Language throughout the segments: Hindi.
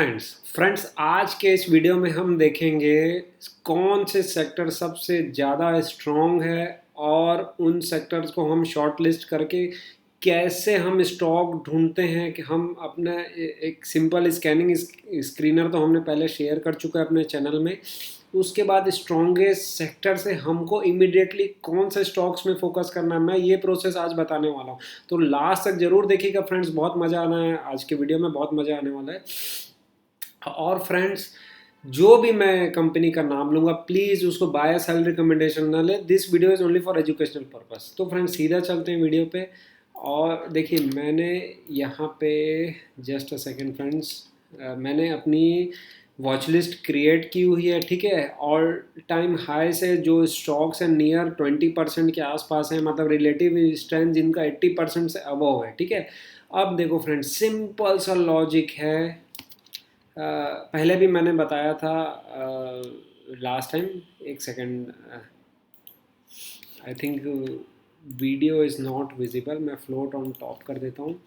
फ्रेंड्स आज के इस वीडियो में हम देखेंगे कौन से सेक्टर सबसे ज़्यादा स्ट्रॉन्ग है और उन सेक्टर्स को हम शॉर्ट लिस्ट करके कैसे हम स्टॉक ढूंढते हैं कि हम अपना एक सिंपल स्कैनिंग स्क्रीनर तो हमने पहले शेयर कर चुका है अपने चैनल में। उसके बाद स्ट्रॉन्गेस्ट सेक्टर से हमको इमीडिएटली कौन से स्टॉक्स में फोकस करना है, मैं ये प्रोसेस आज बताने वाला हूँ। तो लास्ट तक ज़रूर देखिएगा फ्रेंड्स, बहुत मज़ा आना है आज के वीडियो में, बहुत मज़ा आने वाला है। और फ्रेंड्स जो भी मैं कंपनी का नाम लूँगा प्लीज़ उसको बाय सेल रिकमेंडेशन ना ले, this video is only for educational purpose. तो फ्रेंड्स सीधा चलते हैं वीडियो पे। और देखिए मैंने यहाँ पे जस्ट अ सेकेंड फ्रेंड्स, मैंने अपनी वॉच लिस्ट क्रिएट की हुई है, ठीक है। ऑल टाइम हाई से जो स्टॉक्स हैं नियर 20% के आसपास हैं, मतलब रिलेटिव स्ट्रेंथ जिनका 80% से अबव है, ठीक है। अब देखो फ्रेंड्स सिंपल सा लॉजिक है, पहले भी मैंने बताया था लास्ट टाइम। एक second, I think video is not visible, मैं फ्लोट ऑन टॉप कर देता हूँ।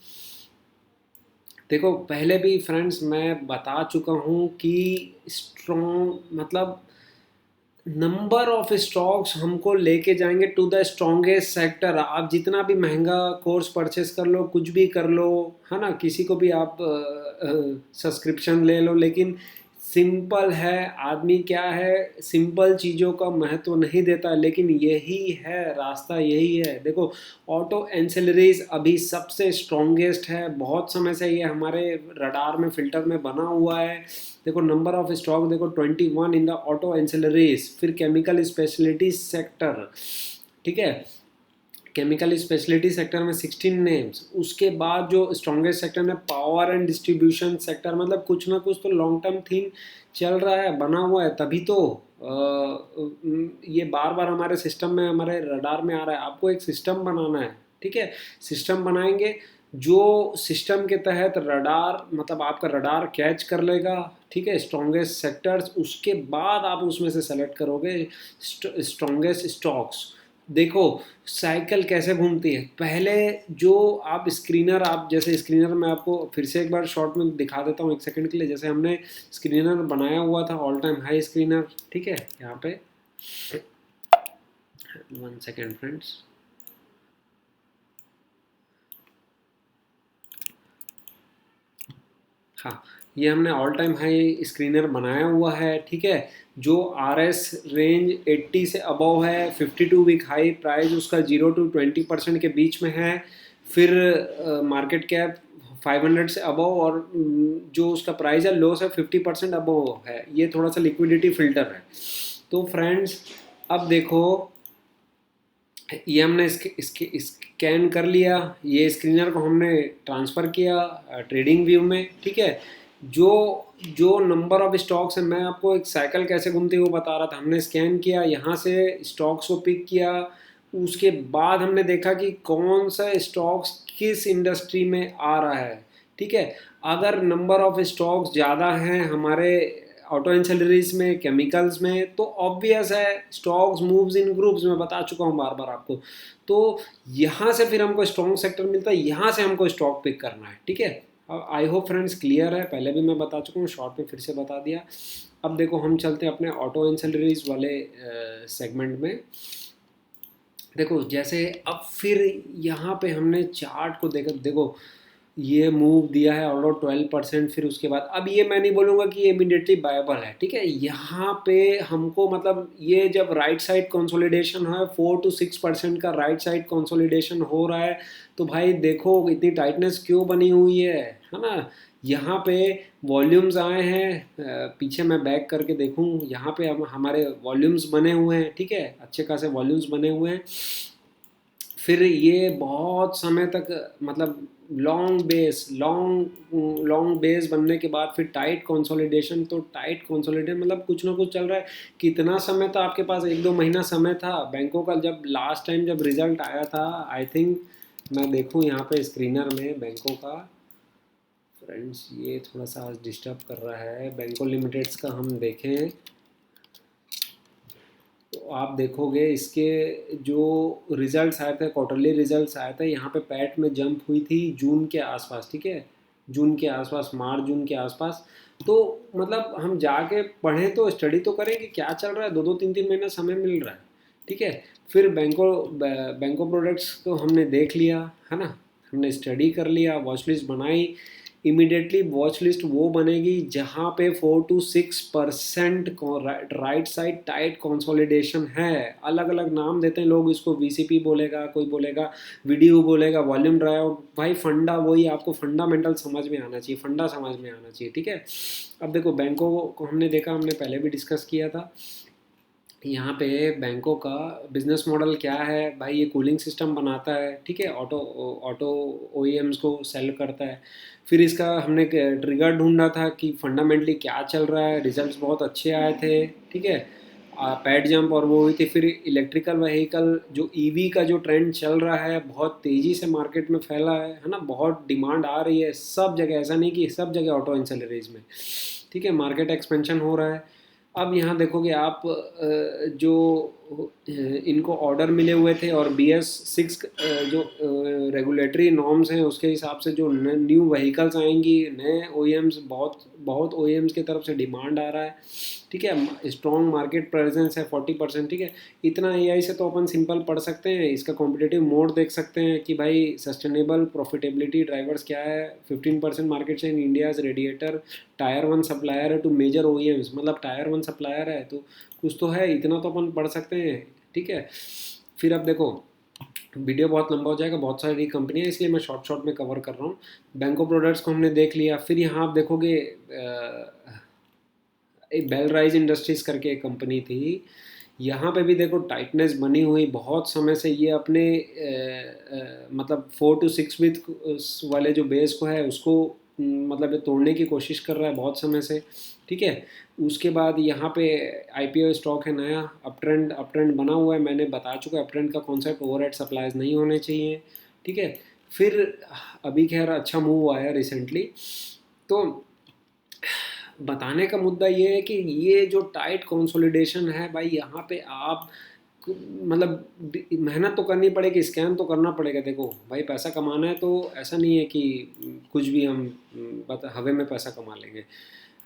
देखो पहले भी फ्रेंड्स मैं बता चुका हूँ कि स्ट्रॉन्ग मतलब नंबर ऑफ स्टॉक्स हमको लेके जाएंगे टू द स्ट्रॉन्गेस्ट सेक्टर। आप जितना भी महंगा कोर्स परचेस कर लो, कुछ भी कर लो, है ना, किसी को भी आप सब्सक्रिप्शन ले लो, लेकिन सिंपल है आदमी, क्या है, सिंपल चीज़ों का महत्व नहीं देता, लेकिन यही है रास्ता, यही है। देखो ऑटो एंसिलरीज अभी सबसे स्ट्रॉन्गेस्ट है, बहुत समय से ये हमारे रडार में फिल्टर में बना हुआ है। देखो नंबर ऑफ स्टॉक देखो 21 इन द ऑटो एंसिलरीज, फिर केमिकल स्पेशलिटी सेक्टर, ठीक है, केमिकल स्पेशलिटी सेक्टर में 16 नेम्स। उसके बाद जो स्ट्रॉन्गेस्ट सेक्टर है पावर एंड डिस्ट्रीब्यूशन सेक्टर, मतलब कुछ ना कुछ तो लॉन्ग टर्म थीम चल रहा है, बना हुआ है, तभी तो ये बार बार हमारे सिस्टम में, हमारे रडार में आ रहा है। आपको एक सिस्टम बनाना है, ठीक है, सिस्टम बनाएंगे जो सिस्टम के तहत रडार, मतलब आपका रडार कैच कर लेगा, ठीक है, स्ट्रॉन्गेस्ट सेक्टर्स। उसके बाद आप उसमें से सेलेक्ट करोगे स्ट्रॉन्गेस्ट स्टॉक्स। देखो साइकिल कैसे घूमती है, पहले जो आप स्क्रीनर, आप जैसे स्क्रीनर मैं आपको फिर से एक बार शॉर्ट में दिखा देता हूँ एक सेकंड के लिए। जैसे हमने स्क्रीनर बनाया हुआ था ऑल टाइम हाई स्क्रीनर, ठीक है, यहाँ पे 1 सेकेंड फ्रेंड्स, हाँ, ये हमने ऑल टाइम हाई स्क्रीनर बनाया हुआ है, ठीक है, जो आर एस रेंज 80 से अबव है, 52 वीक हाई प्राइस उसका 0 to 20% के बीच में है। फिर मार्केट कैप 500 से अबव, और जो उसका प्राइस है लो से 50% अबव है। ये थोड़ा सा लिक्विडिटी फिल्टर है। तो फ्रेंड्स अब देखो ये हमने इसके स्कैन कर लिया, ये स्क्रीनर को हमने ट्रांसफ़र किया ट्रेडिंग व्यू में, ठीक है। जो जो नंबर ऑफ स्टॉक्स है, मैं आपको एक साइकिल कैसे घूमती है वो बता रहा था। हमने स्कैन किया, यहाँ से स्टॉक्स को पिक किया, उसके बाद हमने देखा कि कौन सा स्टॉक्स किस इंडस्ट्री में आ रहा है, ठीक है। अगर नंबर ऑफ स्टॉक्स ज़्यादा हैं हमारे ऑटो एंसिलरीज में, केमिकल्स में, तो ऑब्वियस है स्टॉक्स मूव्स इन ग्रुप्स, में बता चुका हूँ बार बार आपको। तो यहाँ से फिर हमको स्ट्रॉन्ग सेक्टर मिलता है, यहाँ से हमको स्टॉक पिक करना है, ठीक है। आई होप फ्रेंड्स क्लियर है, पहले भी मैं बता चुका हूँ, शॉर्ट में फिर से बता दिया। अब देखो हम चलते हैं अपने ऑटो एंसिलरीज वाले सेगमेंट में। देखो जैसे अब फिर यहाँ पे हमने चार्ट को देखा, देखो ये मूव दिया है ऑलमोस्ट 12%। फिर उसके बाद अब ये मैं नहीं बोलूँगा कि ये इमीडिएटली बायबल है, ठीक है। यहाँ पे हमको मतलब ये जब राइट साइड कंसोलिडेशन है 4 to 6% का राइट साइड कंसोलिडेशन हो रहा है, तो भाई देखो इतनी टाइटनेस क्यों बनी हुई है ना। यहाँ पे वॉल्यूम्स आए हैं, पीछे मैं बैक करके देखूँ, यहाँ पे हम हमारे वॉल्यूम्स बने हुए हैं, ठीक है, अच्छे खासे वॉल्यूम्स बने हुए हैं। फिर ये बहुत समय तक मतलब लॉन्ग बेस बनने के बाद फिर टाइट कंसोलिडेशन, तो टाइट कंसोलिडेशन मतलब कुछ ना कुछ चल रहा है। कितना समय था आपके पास, 1-2 महीना समय था बैंकों का, जब लास्ट टाइम जब रिजल्ट आया था, आई थिंक मैं देखूं यहाँ पे स्क्रीनर में बैंकों का। फ्रेंड्स ये थोड़ा सा डिस्टर्ब कर रहा है, बैंकों लिमिटेड्स का हम देखें तो आप देखोगे इसके जो रिजल्ट्स आए थे, क्वार्टरली रिजल्ट्स आए थे, यहाँ पे पैट में जंप हुई थी जून के आसपास, ठीक है, जून के आसपास, मार्च जून के आसपास। तो मतलब हम जाके पढ़ें तो स्टडी तो करें कि क्या चल रहा है, 2-2 3-3 महीना समय मिल रहा है, ठीक है। फिर बैंकों प्रोडक्ट्स को हमने देख लिया, है ना, हमने स्टडी कर लिया, वॉच लिस्ट बनाई। इमीडिएटली वॉच लिस्ट वो बनेगी जहाँ पे 4 to 6% right side tight consolidation है। अलग अलग नाम देते हैं लोग इसको, वीसीपी बोलेगा, कोई बोलेगा वीडियो बोलेगा, वॉल्यूम ड्राई आउट। भाई फंडा वही, आपको फंडामेंटल समझ में आना चाहिए, फंडा समझ में आना चाहिए, ठीक है। अब देखो बैंकों को हमने देखा, हमने पहले भी डिस्कस किया था। यहाँ पे बैंकों का बिजनेस मॉडल क्या है भाई, ये कूलिंग सिस्टम बनाता है, ठीक है, ऑटो ऑटो ओईएम्स को सेल करता है। फिर इसका हमने ट्रिगर ढूंढा था कि फंडामेंटली क्या चल रहा है, रिजल्ट्स बहुत अच्छे आए थे, ठीक है। पैड जंप और वो हुई थी। फिर इलेक्ट्रिकल व्हीकल जो ईवी का जो ट्रेंड चल रहा है, बहुत तेज़ी से मार्केट में फैला है ना, बहुत डिमांड आ रही है सब जगह, ऐसा नहीं कि सब जगह ऑटो इंसलरीज में, ठीक है, मार्केट एक्सपेंशन हो रहा है। अब यहाँ देखोगे आप जो इनको ऑर्डर मिले हुए थे और BS6 जो रेगुलेटरी नॉर्म्स हैं उसके हिसाब से जो न्यू व्हीकल्स आएंगी, नए ओईएम्स, बहुत बहुत ओईएम्स की तरफ से डिमांड आ रहा है, ठीक है। स्ट्रॉन्ग मार्केट प्रेजेंस है 40%, ठीक है। इतना एआई से तो अपन सिंपल पढ़ सकते हैं, इसका कॉम्पिटिटिव मोड देख सकते हैं कि भाई सस्टेनेबल प्रॉफिटेबिलिटी ड्राइवर्स क्या है। 15% market share in India's radiator tyre 1 supplier है टू मेजर ओईएम्स, मतलब टायर 1 सप्लायर है तो कुछ तो है, इतना तो अपन पढ़ सकते हैं, ठीक है। फिर अब देखो वीडियो बहुत लंबा हो जाएगा, बहुत सारी कंपनियां, इसलिए मैं शॉर्ट शॉर्ट में कवर कर रहा हूँ। बैंकों प्रोडक्ट्स को हमने देख लिया। फिर यहाँ आप देखोगे एक बेलराइज इंडस्ट्रीज करके एक कंपनी थी, यहाँ पे भी देखो टाइटनेस बनी हुई बहुत समय से। ये अपने मतलब 4 to 6 वीक वाले जो बेस को है उसको मतलब ये तोड़ने की कोशिश कर रहा है बहुत समय से, ठीक है। उसके बाद यहाँ पे आईपीओ स्टॉक है नया, अप ट्रेंड बना हुआ है, मैंने बता चुका अप ट्रेंड का कॉन्सेप्ट, ओवरहेड सप्लाईज नहीं होने चाहिए, ठीक है। फिर अभी खैर अच्छा मूव आया रिसेंटली। तो बताने का मुद्दा ये है कि ये जो टाइट कंसोलिडेशन है भाई, यहाँ पे आप मतलब मेहनत तो करनी पड़ेगी, स्कैम तो करना पड़ेगा। देखो भाई पैसा कमाना है तो ऐसा नहीं है कि कुछ भी हम हवे में पैसा कमा लेंगे।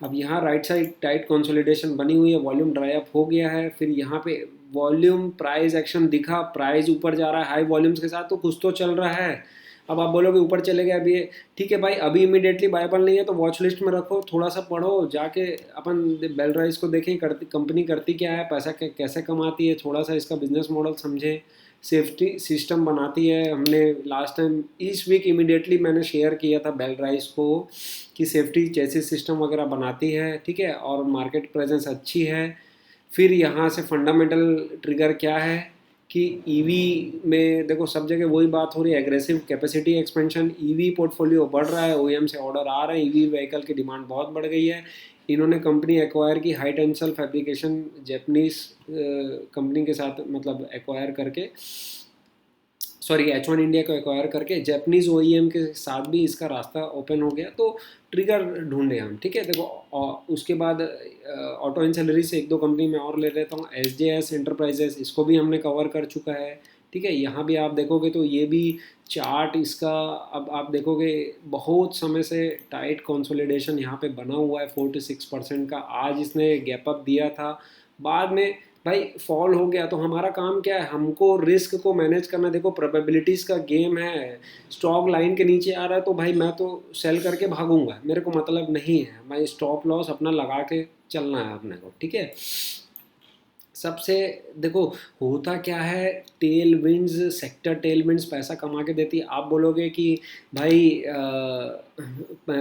अब यहाँ राइट साइड टाइट कंसोलिडेशन बनी हुई है, वॉल्यूम ड्राई अप हो गया है। फिर यहाँ पे वॉल्यूम प्राइस एक्शन दिखा, प्राइस ऊपर जा रहा है हाई वॉल्यूम्स के साथ, तो कुछ तो चल रहा है। अब आप बोलोगे ऊपर चले गए अभी, ठीक है भाई, अभी इमीडिएटली बायबल नहीं है तो वॉच लिस्ट में रखो, थोड़ा सा पढ़ो जाके। अपन बेल राइस को देखें, करती कंपनी करती क्या है, पैसा कैसे कमाती है, थोड़ा सा इसका बिजनेस मॉडल समझें, सेफ्टी सिस्टम बनाती है। हमने लास्ट टाइम इस वीक इमीडिएटली मैंने शेयर किया था बेल राइस को कि सेफ्टी चेसिस सिस्टम वगैरह बनाती है, ठीक है, और मार्केट प्रेजेंस अच्छी है। फिर यहाँ से फंडामेंटल ट्रिगर क्या है कि ईवी में देखो सब जगह वही बात हो रही है, aggressive capacity expansion, EV portfolio बढ़ रहा है, ओईएम से ऑर्डर आ रहे हैं, ईवी व्हीकल की डिमांड बहुत बढ़ गई है। इन्होंने कंपनी एक्वायर की high tensile fabrication, Japanese company के साथ मतलब एक्वायर करके, सॉरी H1 इंडिया को एक्वायर करके जैपनीज ओईएम के साथ भी इसका रास्ता ओपन हो गया। तो ट्रिगर ढूंढे हम, ठीक है। देखो उसके बाद ऑटो इंसलरी से एक दो कंपनी में और ले लेता हूँ, SJS एंटरप्राइजेस, इसको भी हमने कवर कर चुका है, ठीक है। यहाँ भी आप देखोगे तो ये भी चार्ट इसका, अब आप देखोगे बहुत समय से टाइट कंसोलिडेशन यहाँ पे बना हुआ है 4 to 6% का। आज इसने गैप अप दिया था, बाद में भाई फॉल हो गया। तो हमारा काम क्या है, हमको रिस्क को मैनेज करना। देखो प्रोबेबिलिटीज़ का गेम है, स्टॉक लाइन के नीचे आ रहा है तो भाई मैं तो सेल करके भागूंगा, मेरे को मतलब नहीं है, मैं स्टॉप लॉस अपना लगा के चलना है अपने को, ठीक है। सबसे देखो होता क्या है, tell winds, sector tell winds पैसा कमा के देती है। आप बोलोगे कि भाई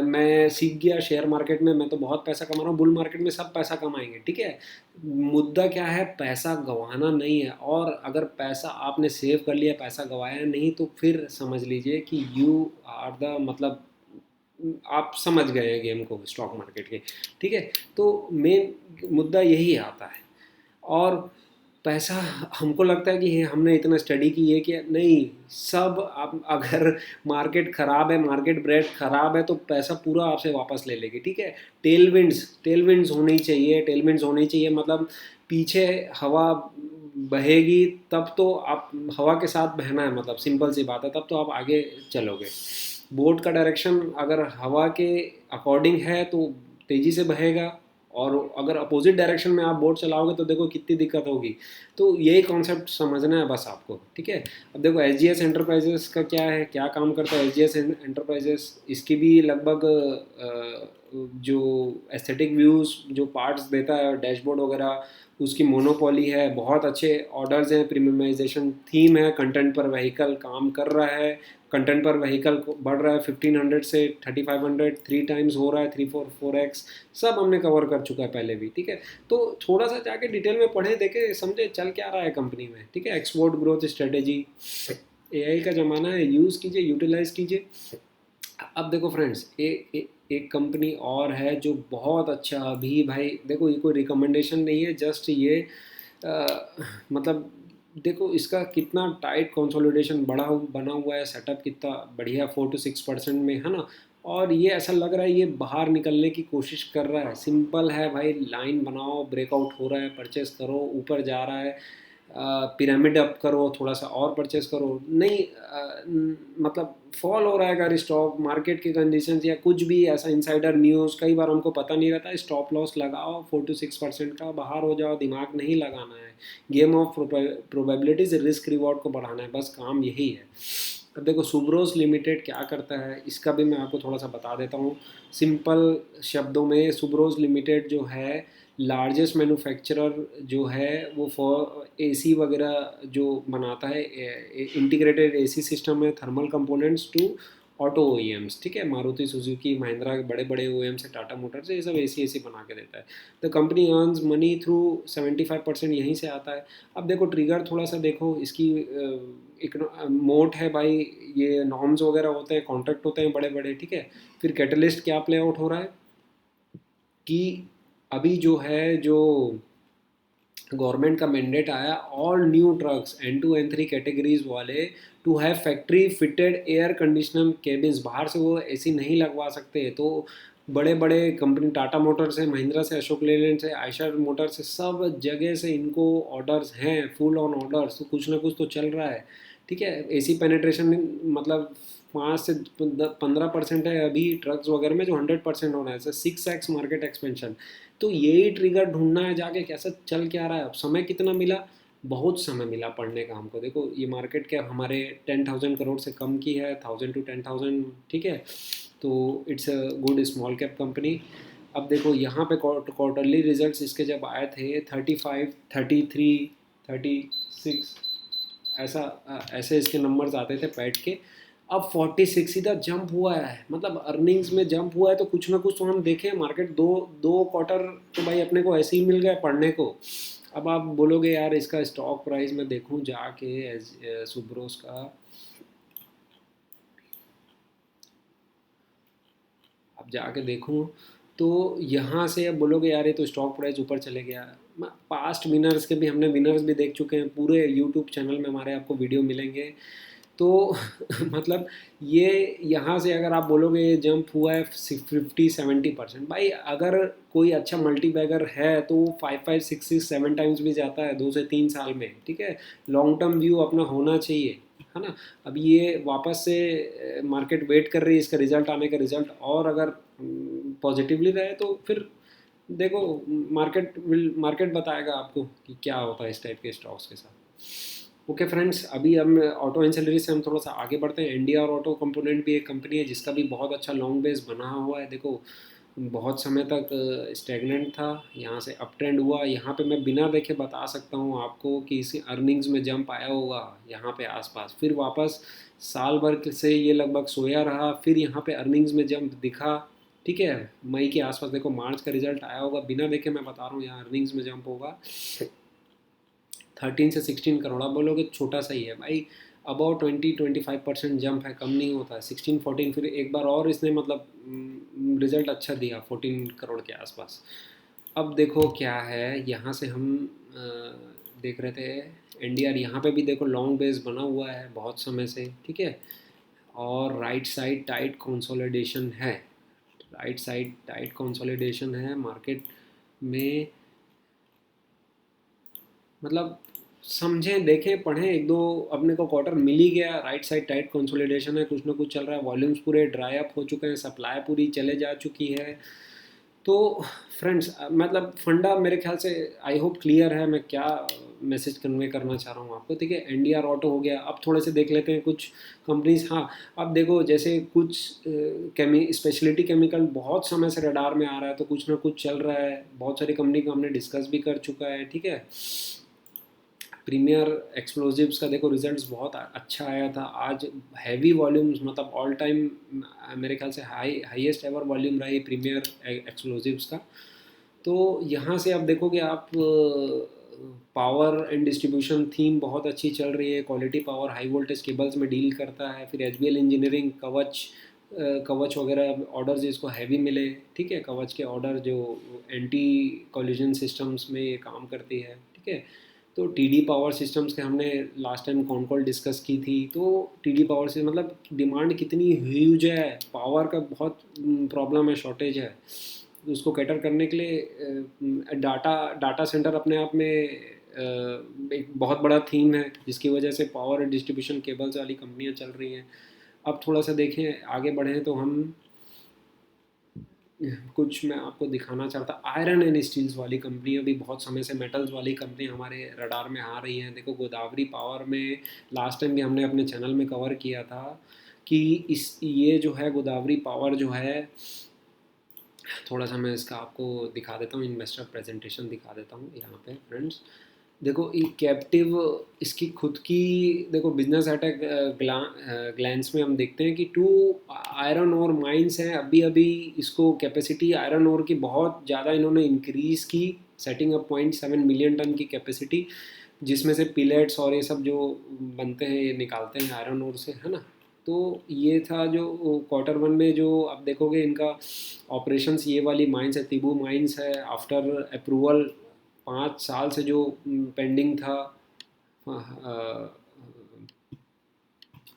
मैं सीख गया शेयर मार्केट में, मैं तो बहुत पैसा कमा रहा हूँ, बुल मार्केट में सब पैसा कमाएंगे, ठीक है। मुद्दा क्या है, पैसा गंवाना नहीं है। और अगर पैसा आपने सेव कर लिया, पैसा गंवाया नहीं, तो फिर समझ लीजिए कि यू आर द मतलब आप समझ गए हैं गेम को स्टॉक मार्केट के, ठीक है। तो मेन मुद्दा यही आता है। और पैसा, हमको लगता है कि हमने इतना स्टडी की है कि नहीं, सब आप अगर मार्केट ख़राब है, मार्केट ब्रेड ख़राब है तो पैसा पूरा आपसे वापस ले लेगी, ठीक है। टेल विंड्स होनी चाहिए, टेल विंड्स होनी चाहिए, मतलब पीछे हवा बहेगी तब तो आप हवा के साथ बहना है, मतलब सिंपल सी बात है, तब तो आप आगे चलोगे। बोट का डायरेक्शन अगर हवा के अकॉर्डिंग है तो तेज़ी से बहेगा, और अगर अपोजिट डायरेक्शन में आप बोट चलाओगे तो देखो कितनी दिक्कत होगी। तो यही कॉन्सेप्ट समझना है बस आपको, ठीक है। अब देखो एच जी एस एंटरप्राइजेस का क्या है, क्या काम करता है एच जी एस एंटरप्राइजेस, इसकी भी लगभग जो एस्थेटिक व्यूज़ जो पार्ट्स देता है डैशबोर्ड वगैरह, उसकी मोनोपोली है, बहुत अच्छे ऑर्डर्स हैं, प्रीमियमाइजेशन थीम है, कंटेंट पर व्हीकल काम कर रहा है, कंटेंट पर व्हीकल बढ़ रहा है 1500 से 3500, 3 टाइम्स हो रहा है, 3 4 4x, सब हमने कवर कर चुका है पहले भी, ठीक है। तो थोड़ा सा जाके डिटेल में पढ़े, देखे, समझे चल क्या रहा है कंपनी में, ठीक है। एक्सपोर्ट ग्रोथ स्ट्रेटेजी, एआई का ज़माना है, यूज़ कीजिए, यूटिलाइज कीजिए। अब देखो फ्रेंड्स, एक कंपनी और है जो बहुत अच्छा, अभी भाई देखो ये कोई रिकमेंडेशन नहीं है, जस्ट ये अ, मतलब देखो इसका कितना टाइट कंसोलिडेशन बना हुआ है, सेटअप कितना बढ़िया 4 to 6% में है ना। और ये ऐसा लग रहा है ये बाहर निकलने की कोशिश कर रहा है, सिंपल है भाई, लाइन बनाओ, ब्रेकआउट हो रहा है, परचेस करो, ऊपर जा रहा है, पिरामिड अप करो, थोड़ा सा और परचेस करो, नहीं मतलब फॉल हो रहा है अगर स्टॉक मार्केट की कंडीशंस या कुछ भी ऐसा इनसाइडर न्यूज़, कई बार हमको पता नहीं रहता, स्टॉप लॉस लगाओ 4 to 6% का, बाहर हो जाओ, दिमाग नहीं लगाना है, game of probabilities, risk reward को बढ़ाना है, बस काम यही है। अब देखो सुब्रोस लिमिटेड क्या करता है, इसका भी मैं आपको थोड़ा सा बता देता हूँ सिंपल शब्दों में। सुब्रोस लिमिटेड जो है लार्जेस्ट मैन्युफैक्चरर जो है वो फॉर एसी वगैरह जो बनाता है, इंटीग्रेटेड एसी सिस्टम है, thermal components to auto OEMs, ठीक है, मारुति सुजुकी महिंद्रा के बड़े बड़े ओईएम्स है, टाटा मोटर्स है, ये सब एसी एसी बना के देता है। The company earns money through 75% यहीं से आता है। अब देखो ट्रिगर थोड़ा सा देखो इसकी, एक मोट है भाई, ये नॉर्म्स वगैरह होते हैं, कॉन्ट्रैक्ट होते हैं बड़े बड़े, ठीक है। फिर कैटलिस्ट क्या प्ले आउट हो रहा है कि अभी जो है, जो गवर्नमेंट का मैंडेट आया, all new trucks N2 N3 categories वाले to have factory fitted air conditioner cabins, बाहर से वो एसी नहीं लगवा सकते। तो बड़े बड़े कंपनी, टाटा मोटर्स है, महिंद्रा से, अशोक लेलैंड से, आयशर मोटर्स से, सब जगह से इनको ऑर्डर्स हैं, फुल ऑन ऑर्डर्स, तो कुछ ना कुछ तो चल रहा है, ठीक है। एसी पेनेट्रेशन मतलब 5 से 15% है अभी ट्रक्स वगैरह में, जो 100% होना है, 6x मार्केट एक्सपेंशन। तो यही ट्रिगर ढूंढना है जाके, कैसा चल क्या रहा है। अब समय कितना मिला, बहुत समय मिला पढ़ने का हमको। देखो ये मार्केट कैप हमारे 10,000 करोड़ से कम की है, 1,000 to 10,000, ठीक है। तो it's a good small cap company. अब देखो यहाँ पे क्वार्टरली रिजल्ट्स इसके जब आए थे 35, 33, 36, ऐसा ऐसे इसके नंबर्स आते थे पैट के। अब 46 सीधा जंप हुआ है, मतलब अर्निंग्स में जंप हुआ है, तो कुछ ना कुछ तो हम देखें। मार्केट दो दो क्वार्टर तो भाई अपने को ऐसे ही मिल गए पढ़ने को। अब आप बोलोगे यार इसका स्टॉक प्राइस मैं देखूं जाके, सुब्रोस का, अब जाके देखूं तो यहाँ से अब बोलोगे यार ये तो स्टॉक प्राइस ऊपर चले गया। पास्ट विनर्स के भी, हमने विनर्स भी देख चुके हैं, पूरे यूट्यूब चैनल में हमारे आपको वीडियो मिलेंगे। तो मतलब ये यहाँ से अगर आप बोलोगे ये जंप हुआ है 50-70%, भाई अगर कोई अच्छा मल्टी बैगर है तो वो 5 5 6 6 7 टाइम्स भी जाता है 2 से 3 साल में, ठीक है। लॉन्ग टर्म व्यू अपना होना चाहिए, है ना। अब ये वापस से मार्केट वेट कर रही है इसका रिजल्ट आने का, रिजल्ट और अगर पॉजिटिवली रहे तो फिर देखो मार्केट बताएगा आपको कि क्या होता है इस टाइप के स्टॉक्स के साथ। ओके फ्रेंड्स, अभी हम ऑटो एंसिलरी से हम थोड़ा सा आगे बढ़ते हैं। इंडिया और ऑटो कंपोनेंट भी एक कंपनी है जिसका भी बहुत अच्छा लॉन्ग बेस बना हुआ है। देखो बहुत समय तक स्टेगनेंट था, यहाँ से अप ट्रेंड हुआ, यहाँ पे मैं बिना देखे बता सकता हूँ आपको कि इसी अर्निंग्स में जंप आया होगा यहाँ पे आसपास, फिर वापस साल भर से ये लगभग सोया रहा, फिर यहाँ पे अर्निंग्स में जंप दिखा, ठीक है। मई के आसपास देखो मार्च का रिजल्ट आया होगा, बिना देखे मैं बता रहा हूँ यहाँ अर्निंग्स में जंप होगा 13 से 16 करोड़। आप बोलोगे छोटा सा ही है भाई, अबाउट 20-25% जंप है, कम नहीं होता है। 16-14 फिर एक बार और इसने मतलब रिजल्ट अच्छा दिया 14 करोड़ के आसपास। अब देखो क्या है, यहाँ से हम देख रहे थे एनडीआर, यहाँ पे भी देखो लॉन्ग बेस बना हुआ है बहुत समय से, ठीक है। और राइट साइड टाइट कंसोलिडेशन है, राइट साइड टाइट कंसोलिडेशन है मार्केट में, मतलब समझें, देखें, पढ़ें, एक दो अपने को क्वार्टर मिल ही गया, राइट साइड टाइट कंसोलिडेशन है, कुछ ना कुछ चल रहा है, वॉल्यूम्स पूरे ड्राई अप हो चुके हैं, सप्लाई पूरी चले जा चुकी है। तो फ्रेंड्स मतलब फंडा मेरे ख्याल से आई होप क्लियर है मैं क्या मैसेज कन्वे करना चाह रहा हूँ आपको। ठीक है, एनडीआर ऑटो हो गया। अब थोड़े से देख लेते हैं कुछ कंपनीज। हाँ, अब देखो जैसे कुछ स्पेशलिटी केमिकल बहुत समय से रडार में आ रहा है, तो कुछ ना कुछ चल रहा है। बहुत सारी कंपनी को हमने डिस्कस भी कर चुका है। ठीक है, प्रीमियर एक्सप्लोजिव्स का देखो रिजल्ट्स बहुत अच्छा आया था आज। हैवी वॉल्यूम्स मतलब ऑल टाइम मेरे ख्याल से हाईएस्ट एवर वॉल्यूम रहा है प्रीमियर एक्सप्लोजिव्स का। तो यहाँ से आप देखोगे आप पावर एंड डिस्ट्रीब्यूशन थीम बहुत अच्छी चल रही है। Quality power high voltage cables में डील करता है। फिर एचबीएल इंजीनियरिंग कवच वगैरह ऑर्डर्स जिसको हैवी मिले। ठीक है, कवच के ऑर्डर जो एंटी कॉलिजन सिस्टम्स में ये काम करती है। ठीक है, तो टीडी पावर सिस्टम्स के हमने last time con call discuss की थी। तो टीडी पावर से मतलब डिमांड कितनी ह्यूज है, पावर का बहुत प्रॉब्लम है, शॉर्टेज है। उसको कैटर करने के लिए डाटा डाटा सेंटर अपने आप में एक बहुत बड़ा थीम है, जिसकी वजह से पावर डिस्ट्रीब्यूशन केबल्स वाली कंपनियां चल रही हैं। अब थोड़ा सा देखें आगे बढ़ें तो हम कुछ मैं आपको दिखाना चाहता। आयरन एंड स्टील्स वाली कंपनी अभी बहुत समय से, मेटल्स वाली कंपनी हमारे रडार में आ रही हैं। देखो गोदावरी पावर में लास्ट टाइम भी हमने अपने चैनल में कवर किया था कि इस ये जो है गोदावरी पावर जो है, थोड़ा सा मैं इसका आपको दिखा देता हूँ, इन्वेस्टर प्रेजेंटेशन दिखा देता हूँ यहाँ पे फ्रेंड्स। देखो ये कैप्टिव इसकी खुद की देखो बिजनेस एट ग्लैंस में हम देखते हैं कि 2 आयरन ओर माइंस हैं। अभी अभी इसको कैपेसिटी आयरन ओर की बहुत ज़्यादा इन्होंने इंक्रीज़ की, सेटिंग अप 0.7 मिलियन टन की कैपेसिटी, जिसमें से पिलेट्स और ये सब जो बनते हैं ये निकालते हैं आयरन ओर से, है ना। तो ये था जो Q1 में जो आप देखोगे इनका ऑपरेशंस, ये वाली माइंस है, तिबू माइंस है। आफ्टर अप्रूवल 5 साल से जो पेंडिंग था,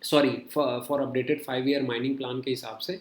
sorry for updated 5 year mining plan के हिसाब से,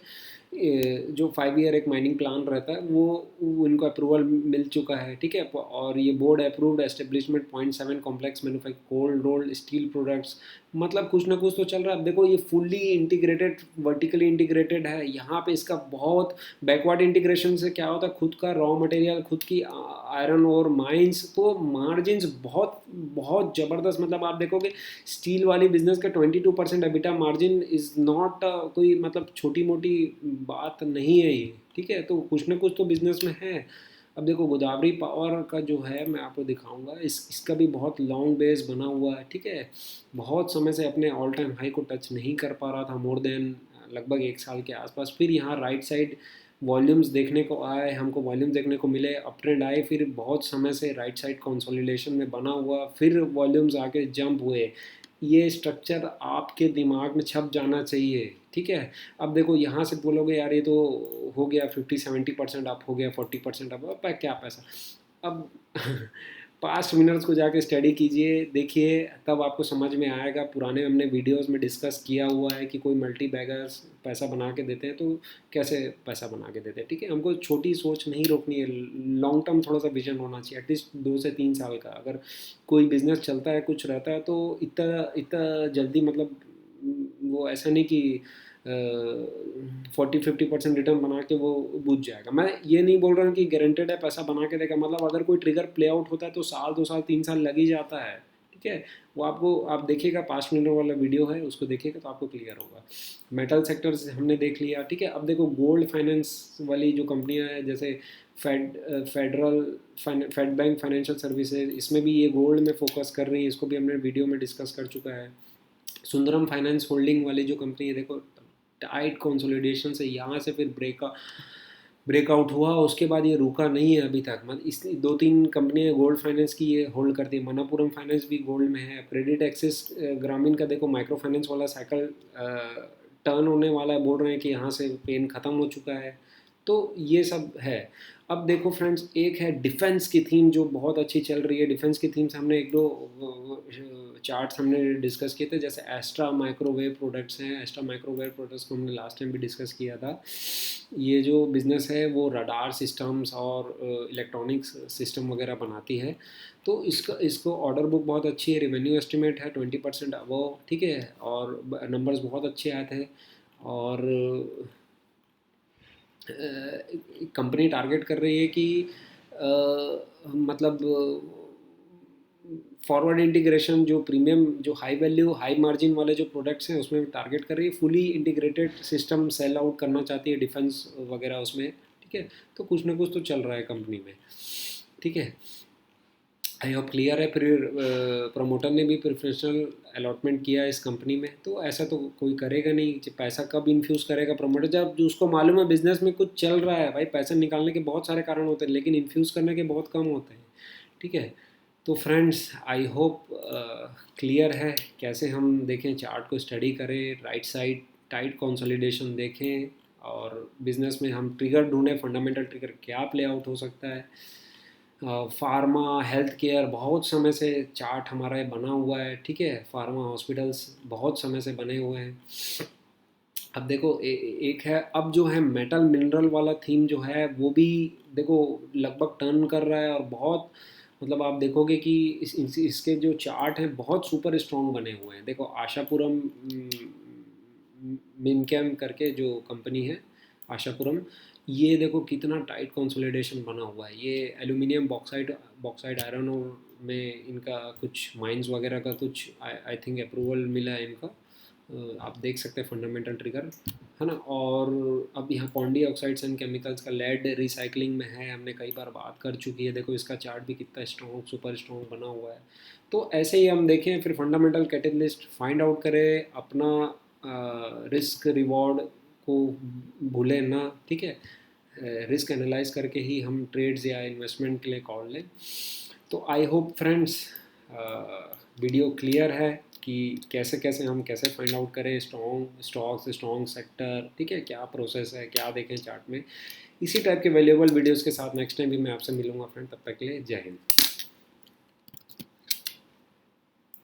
जो 5 ईयर एक माइनिंग प्लान रहता है वो इनको अप्रूवल मिल चुका है। ठीक है, और ये board approved establishment 0.7 complex manufacture cold rolled steel products, मतलब कुछ ना कुछ तो चल रहा है। अब देखो ये फुल्ली इंटीग्रेटेड, वर्टिकली इंटीग्रेटेड है। यहाँ पे इसका बहुत बैकवर्ड इंटीग्रेशन से क्या होता है, खुद का रॉ मटेरियल, खुद की आयरन और माइंस, तो मार्जिन बहुत बहुत ज़बरदस्त। मतलब आप देखोगे स्टील वाली बिजनेस का 22% एबिटा मार्जिन इज़ नॉट कोई मतलब छोटी मोटी बात नहीं है ये। ठीक है, तो कुछ ना कुछ तो बिजनेस में है। अब देखो गोदावरी पावर का जो है मैं आपको दिखाऊंगा, इसका भी बहुत लॉन्ग बेस बना हुआ है। ठीक है, बहुत समय से अपने ऑल टाइम हाई को टच नहीं कर पा रहा था, मोर देन लगभग 1 साल के आसपास। फिर यहाँ राइट साइड वॉल्यूम्स देखने को आए, हमको वॉल्यूम्स देखने को मिले, अप ट्रेंड आए, फिर बहुत समय से राइट साइड कंसोलिडेशन में बना हुआ, फिर वॉल्यूम्स आके जंप हुए। ये स्ट्रक्चर आपके दिमाग में छप जाना चाहिए। ठीक है, अब देखो यहाँ से बोलोगे यार ये तो हो गया 50-70% अप, हो गया 40% अप, अब क्या पैसा। अब पास्ट विनर्स को जाके स्टडी कीजिए, देखिए, तब आपको समझ में आएगा। पुराने हमने वीडियोस में डिस्कस किया हुआ है कि कोई मल्टी बैगर्स पैसा बना के देते हैं तो कैसे पैसा बना के देते हैं। ठीक है, हमको छोटी सोच नहीं रोकनी है, लॉन्ग टर्म थोड़ा सा विजन होना चाहिए, एटलीस्ट 2 से 3 साल का। अगर कोई बिजनेस चलता है, कुछ रहता है, तो इतना इतना जल्दी मतलब वो ऐसा नहीं कि 40-50% रिटर्न बना के वो बुझ जाएगा। मैं ये नहीं बोल रहा हूँ कि गारंटेड है पैसा बना के देगा, मतलब अगर कोई ट्रिगर प्ले आउट होता है तो साल 2 साल 3 साल लग ही जाता है। ठीक है, वो आपको आप देखिएगा, 5 मिनट वाला वीडियो है, उसको देखिएगा तो आपको क्लियर होगा। मेटल सेक्टर्स हमने देख लिया। ठीक है, अब देखो गोल्ड फाइनेंस वाली जो कंपनियां हैं, जैसे फेड बैंक फाइनेंशियल सर्विसेज, इसमें भी ये गोल्ड में फोकस कर रही है, इसको भी हमने वीडियो में डिस्कस कर चुका है। सुंदरम फाइनेंस होल्डिंग वाली जो कंपनी है, देखो टाइट कंसोलिडेशन से यहाँ से फिर ब्रेकआउट हुआ, उसके बाद ये रुका नहीं है अभी तक। मतलब इस 2-3 कंपनियां गोल्ड फाइनेंस की ये होल्ड करती है। मनापुरम फाइनेंस भी गोल्ड में है। क्रेडिट एक्सिस ग्रामीण का देखो माइक्रो फाइनेंस वाला साइकिल टर्न होने वाला है, बोल रहे हैं कि यहाँ से पेन ख़त्म हो चुका है। तो ये सब है। अब देखो फ्रेंड्स, एक है डिफेंस की थीम जो बहुत अच्छी चल रही है। डिफेंस की थीम से हमने 1-2 चार्ट्स हमने डिस्कस किए थे, जैसे एस्ट्रा माइक्रोवेव प्रोडक्ट्स हैं। एस्ट्रा माइक्रोवेव प्रोडक्ट्स को हमने लास्ट टाइम भी डिस्कस किया था। ये जो बिज़नेस है वो रडार सिस्टम्स और इलेक्ट्रॉनिक्स सिस्टम वगैरह बनाती है। तो इसको ऑर्डर बुक बहुत अच्छी है, रेवेन्यू एस्टिमेट है 20% अबव। ठीक है, और नंबर्स बहुत अच्छे आए थे। और कंपनी टारगेट कर रही है कि मतलब फॉरवर्ड इंटीग्रेशन जो प्रीमियम जो हाई वैल्यू हाई मार्जिन वाले जो प्रोडक्ट्स हैं उसमें टारगेट कर रही है, fully integrated system sell out करना चाहती है डिफेंस वगैरह उसमें। ठीक है, तो कुछ ना कुछ तो चल रहा है कंपनी में। ठीक है, आई होप क्लियर है। फिर प्रमोटर ने भी प्रोफेशनल अलॉटमेंट किया है इस कंपनी में, तो ऐसा तो कोई करेगा नहीं। पैसा कब इन्फ्यूज़ करेगा प्रमोटर? जब जो उसको मालूम है बिजनेस में कुछ चल रहा है। भाई पैसा निकालने के बहुत सारे कारण होते हैं, लेकिन इन्फ्यूज़ करने के बहुत कम होते हैं। ठीक है, तो फ्रेंड्स आई होप क्लियर है कैसे हम देखें, चार्ट को स्टडी करें, राइट साइड टाइट कंसोलिडेशन देखें, और बिजनेस में हम ट्रिगर ढूंढें, फंडामेंटल ट्रिगर क्या प्ले आउट हो सकता है। फार्मा हेल्थ केयर बहुत समय से चार्ट हमारा ये बना हुआ है। ठीक है, फार्मा हॉस्पिटल्स बहुत समय से बने हुए हैं। अब देखो एक है, अब जो है मेटल मिनरल वाला थीम जो है वो भी देखो लगभग टर्न कर रहा है, और बहुत मतलब आप देखोगे कि इसके जो चार्ट हैं बहुत सुपर स्ट्रॉन्ग बने हुए हैं। देखो आशापुरम मिनकैम करके जो कंपनी है, आशापुरम, ये देखो कितना टाइट कंसोलिडेशन बना हुआ है। ये एल्यूमिनियम बॉक्साइड बॉक्साइड आयरन और में इनका कुछ माइंस वगैरह का कुछ आई थिंक अप्रूवल मिला है इनका। आप देख सकते हैं फंडामेंटल ट्रिगर, है ना। और अब यहाँ पॉन्डी ऑक्साइड्स एंड केमिकल्स का लेड रिसाइकलिंग में है, हमने कई बार बात कर चुकी है। देखो इसका चार्ट भी कितना स्ट्रॉन्ग सुपर स्ट्रॉन्ग बना हुआ है। तो ऐसे ही हम देखें, फिर फंडामेंटल कैटलिस्ट फाइंड आउट करें, अपना रिस्क रिवॉर्ड को भूलें ना। ठीक है, रिस्क एनालाइज करके ही हम ट्रेड्स या इन्वेस्टमेंट के लिए कॉल लें। तो I hope friends video clear है कि कैसे कैसे हम कैसे फाइंड आउट करें स्ट्रॉन्ग स्टॉक्स, स्ट्रॉन्ग सेक्टर। ठीक है, क्या प्रोसेस है, क्या देखें चार्ट में। इसी टाइप के वैल्यूएबल वीडियोस के साथ नेक्स्ट टाइम भी मैं आपसे मिलूंगा फ्रेंड। तब तक के लिए जय हिंद।